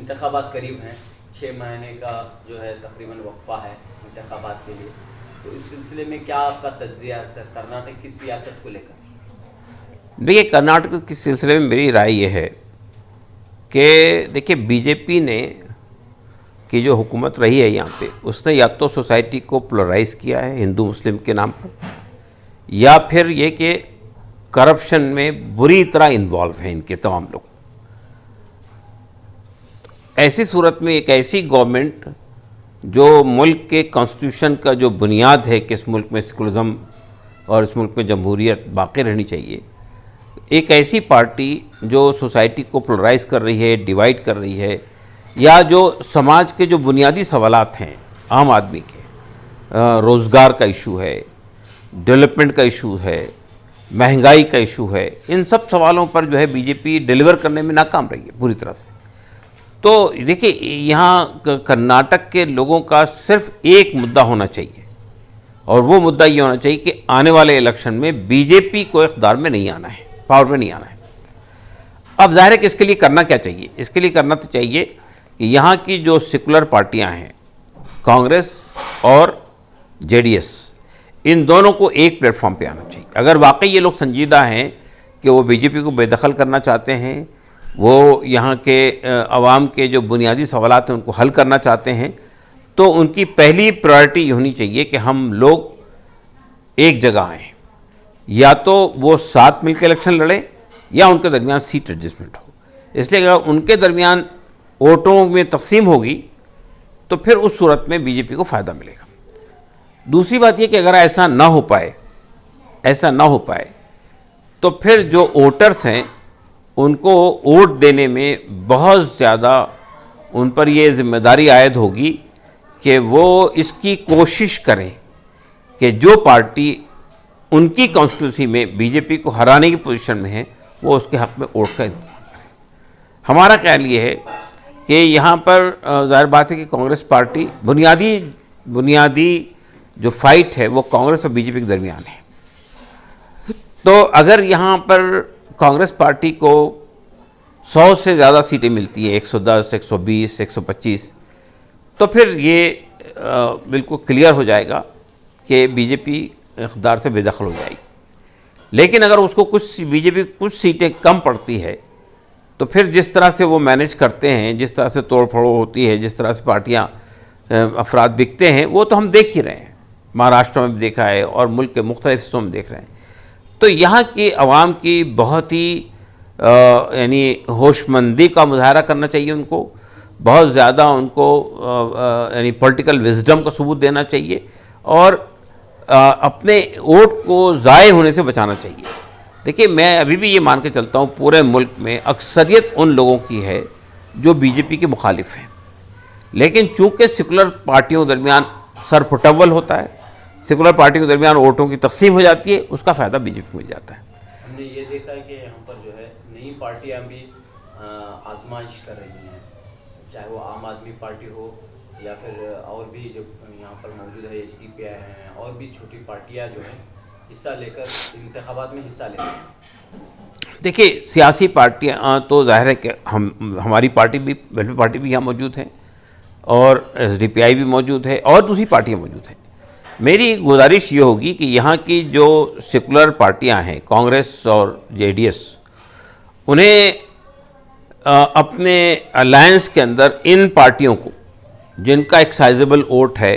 इंतखाबात करीब हैं, 6 महीने का जो है तकरीबन वक्फा है इंतखाबात के लिए, तो इस सिलसिले में क्या आपका तज्जिया है सर कर्नाटक की सियासत को लेकर? देखिए, कर्नाटक के सिलसिले में मेरी राय ये है कि देखिए, बीजेपी ने की जो हुकूमत रही है यहाँ पे, उसने या तो सोसाइटी को पोलराइज़ किया है हिंदू मुस्लिम के नाम पर, या फिर ये कि करप्शन में बुरी तरह इन्वॉल्व हैं इनके तमाम लोग। ऐसी सूरत में एक ऐसी गवर्नमेंट जो मुल्क के कॉन्स्टिट्यूशन का जो बुनियाद है कि इस मुल्क में सेकुलरिज्म और इस मुल्क में जमहूरियत बाकी रहनी चाहिए, एक ऐसी पार्टी जो सोसाइटी को पोलराइज़ कर रही है, डिवाइड कर रही है, या जो समाज के जो बुनियादी सवालात हैं आम आदमी के, रोज़गार का इशू है, डेवलपमेंट का इशू है, महंगाई का इशू है, इन सब सवालों पर जो है बीजेपी डिलीवर करने में नाकाम रही है पूरी तरह से। तो देखिए, यहाँ कर्नाटक के लोगों का सिर्फ एक मुद्दा होना चाहिए, और वो मुद्दा ये होना चाहिए कि आने वाले इलेक्शन में बीजेपी को इक़्तिदार में नहीं आना है, पावर में नहीं आना है। अब ज़ाहिर है कि इसके लिए करना क्या चाहिए? इसके लिए करना तो चाहिए कि यहाँ की जो सेकुलर पार्टियाँ हैं, कांग्रेस और जेडीएस, इन दोनों को एक प्लेटफॉर्म पे आना चाहिए। अगर वाकई ये लोग संजीदा हैं कि वो बीजेपी को बेदखल करना चाहते हैं, वो यहाँ के अवाम के जो बुनियादी सवालात हैं उनको हल करना चाहते हैं, तो उनकी पहली प्रायोरिटी ये होनी चाहिए कि हम लोग एक जगह आएँ, या तो वो साथ मिलकर इलेक्शन लड़ें या उनके दरमियान सीट एडजस्टमेंट हो। इसलिए अगर उनके दरमियान वोटों में तकसीम होगी तो फिर उस सूरत में बीजेपी को फ़ायदा मिलेगा। दूसरी बात यह कि अगर ऐसा ना हो पाए तो फिर जो वोटर्स हैं उनको वोट देने में बहुत ज़्यादा उन पर यह जिम्मेदारी आयद होगी कि वो इसकी कोशिश करें कि जो पार्टी उनकी कॉन्स्टिट्यूंसी में बीजेपी को हराने की पोजीशन में है वो उसके हक़ में वोट का इंतजाम करें। हमारा ख्याल ये है कि यहाँ पर ज़ाहिर बात है कि कांग्रेस पार्टी बुनियादी जो फाइट है वो कांग्रेस और बीजेपी के दरमियान है। तो अगर यहाँ पर कांग्रेस पार्टी को 100 से ज़्यादा सीटें मिलती है, 110, 120, 125, तो फिर ये बिल्कुल क्लियर हो जाएगा कि बीजेपी इक़्तिदार से बेदखल हो जाएगी। लेकिन अगर उसको बीजेपी कुछ सीटें कम पड़ती है तो फिर जिस तरह से वो मैनेज करते हैं, जिस तरह से तोड़ फोड़ होती है, जिस तरह से पार्टियां अफराद बिकते हैं, वो तो हम देख ही रहे हैं। महाराष्ट्र में भी देखा है और मुल्क के मुख्तलिफ हिस्सों में देख रहे हैं। तो यहाँ की आवाम की बहुत ही यानी होशमंदी का मुजाहरा करना चाहिए, उनको बहुत ज़्यादा उनको यानी पॉलिटिकल विजडम का सबूत देना चाहिए और अपने वोट को ज़ाय होने से बचाना चाहिए। देखिए, मैं अभी भी ये मान के चलता हूँ पूरे मुल्क में अक्सरियत उन लोगों की है जो बीजेपी के मुखालिफ हैं, लेकिन चूँकि सेकुलर पार्टियों के दरमियान सरफुटव्वल होता है, सेकुलर पार्टियों के दरमियान वोटों की तकसीम हो जाती है, उसका फ़ायदा बीजेपी को मिल जाता है। हमने ये देखा है कि यहाँ पर जो है नई पार्टियाँ भी आजमाइश कर रही हैं, चाहे वो आम आदमी पार्टी हो या फिर और भी जो यहाँ पर मौजूद है HDPI हैं, और भी छोटी पार्टियाँ जो हैं हिस्सा लेकर इंतखाबात में हिस्सा लेती हैं। देखिए, सियासी पार्टियाँ तो जाहिर है कि हमारी पार्टी भी, वेलफेयर पार्टी भी यहाँ मौजूद है और SDPI भी मौजूद है और दूसरी पार्टियाँ मौजूद हैं। मेरी गुजारिश ये होगी कि यहाँ की जो सेकुलर पार्टियाँ हैं, कांग्रेस और JDS, उन्हें अपने अलायंस के अंदर इन पार्टियों को, जिनका एक साइजेबल वोट है,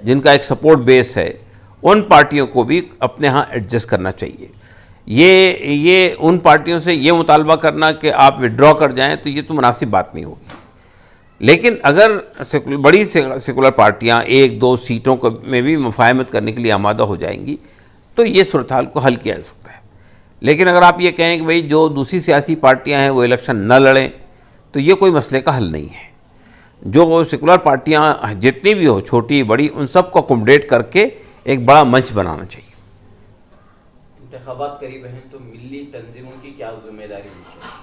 जिनका एक सपोर्ट बेस है, उन पार्टियों को भी अपने यहाँ एडजस्ट करना चाहिए। ये उन पार्टियों से ये मुतालबा करना कि आप विड्रॉ कर जाएं, तो ये तो मुनासिब बात नहीं होगी। लेकिन अगर बड़ी सेकुलर पार्टियाँ 1-2 सीटों में भी मुफाहमत करने के लिए आमादा हो जाएंगी तो ये सूरत हाल को हल किया जा सकता है। लेकिन अगर आप ये कहें कि भाई जो दूसरी सियासी पार्टियाँ हैं वो इलेक्शन न लड़ें, तो ये कोई मसले का हल नहीं है। जो सेकुलर पार्टियाँ जितनी भी हो, छोटी बड़ी, उन सब को अकोमोडेट करके एक बड़ा मंच बनाना चाहिए। इंतखाबात करीब हैं तो मिली तंजीमों की क्या जिम्मेदारी होनी चाहिए?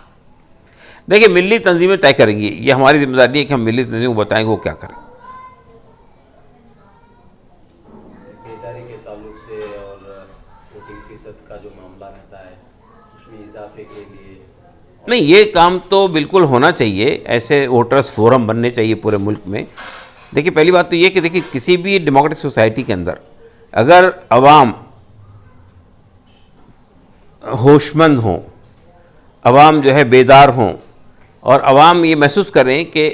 देखिए, मिली तंजीमें तय करेंगी, ये हमारी जिम्मेदारी है कि हम मिली तंजीमों को बताएंगे वो क्या करें। खरीदारी के ताल्लुक से और वोटिंग फीसद का जो मामला रहता है, उसमें इजाफे के लिए नहीं, ये काम तो बिल्कुल होना चाहिए, ऐसे वोटर्स फोरम बनने चाहिए पूरे मुल्क में। देखिए, पहली बात तो ये कि देखिए किसी भी डेमोक्रेटिक सोसाइटी के अंदर अगर अवाम होशमंद हों, अवाम जो है बेदार हों, और अवाम ये महसूस करें कि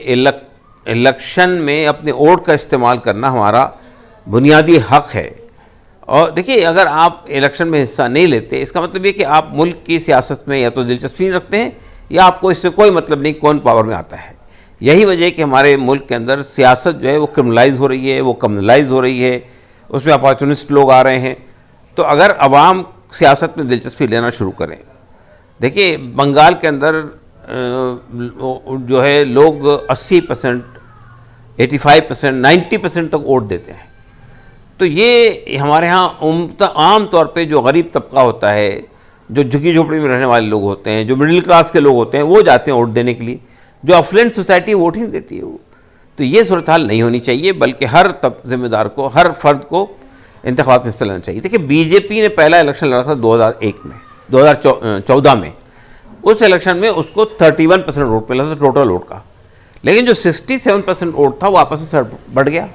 इलेक्शन में अपने वोट का इस्तेमाल करना हमारा बुनियादी हक है। और देखिए, अगर आप इलेक्शन में हिस्सा नहीं लेते, इसका मतलब ये कि आप मुल्क की सियासत में या तो दिलचस्पी नहीं रखते हैं या आपको इससे कोई मतलब नहीं कौन पावर में आता है। यही वजह है कि हमारे मुल्क के अंदर सियासत जो है वो क्रिमिनलाइज हो रही है, वो कम्युनलाइज हो रही है, उसमें अपॉर्चुनिस्ट लोग आ रहे हैं। तो अगर अवाम सियासत में दिलचस्पी लेना शुरू करें, देखिए बंगाल के अंदर जो है लोग 80%, 85%, 90% तक वोट देते हैं। तो ये हमारे यहाँ आम तौर पे जो गरीब तबका होता है, जो झुग्गी झोपड़ी में रहने वाले लोग होते हैं, जो मिडिल क्लास के लोग होते हैं, वो जाते हैं वोट देने के लिए। जो अफ्लुएंट सोसाइटी वोट ही नहीं देती है वो। तो ये सूरत हाल नहीं होनी चाहिए, बल्कि हर जिम्मेदार को, हर फर्द को इंतखाबात में हिस्सा लेना चाहिए। देखिए, बीजेपी ने पहला इलेक्शन लड़ा था 2014 में। उस इलेक्शन में उसको 31% वोट मिला था टोटल वोट का, लेकिन जो 67% वोट था वो आपस में बढ़ गया।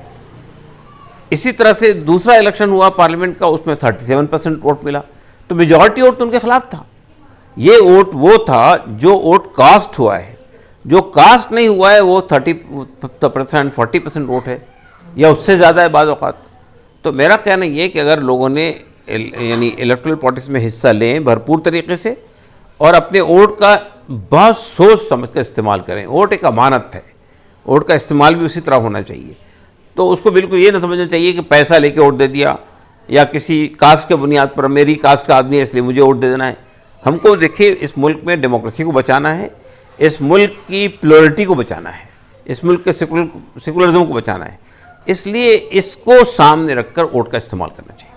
इसी तरह से दूसरा इलेक्शन हुआ पार्लियामेंट का, उसमें 37% वोट मिला, तो मेजॉरिटी वोट तो उनके खिलाफ था। ये वोट वो था जो वोट कास्ट हुआ है, जो कास्ट नहीं हुआ है वो 30%, 40% वोट है या उससे ज़्यादा है बाज़ औक़ात। तो मेरा कहना ये कि अगर लोगों ने यानी इलेक्टोरल पॉलिटिक्स में हिस्सा लें भरपूर तरीके से और अपने वोट का बहुत सोच समझ कर इस्तेमाल करें। वोट एक अमानत है, वोट का इस्तेमाल भी उसी तरह होना चाहिए। तो उसको बिल्कुल ये ना समझना चाहिए कि पैसा लेके वोट दे दिया या किसी कास्ट के बुनियाद पर मेरी कास्ट का आदमी है इसलिए मुझे वोट दे देना है। हमको देखिए, इस मुल्क में डेमोक्रेसी को बचाना है, इस मुल्क की प्लुरलिटी को बचाना है, इस मुल्क के सेकुलरिज्म को बचाना है। इसलिए इसको सामने रखकर वोट का इस्तेमाल करना चाहिए।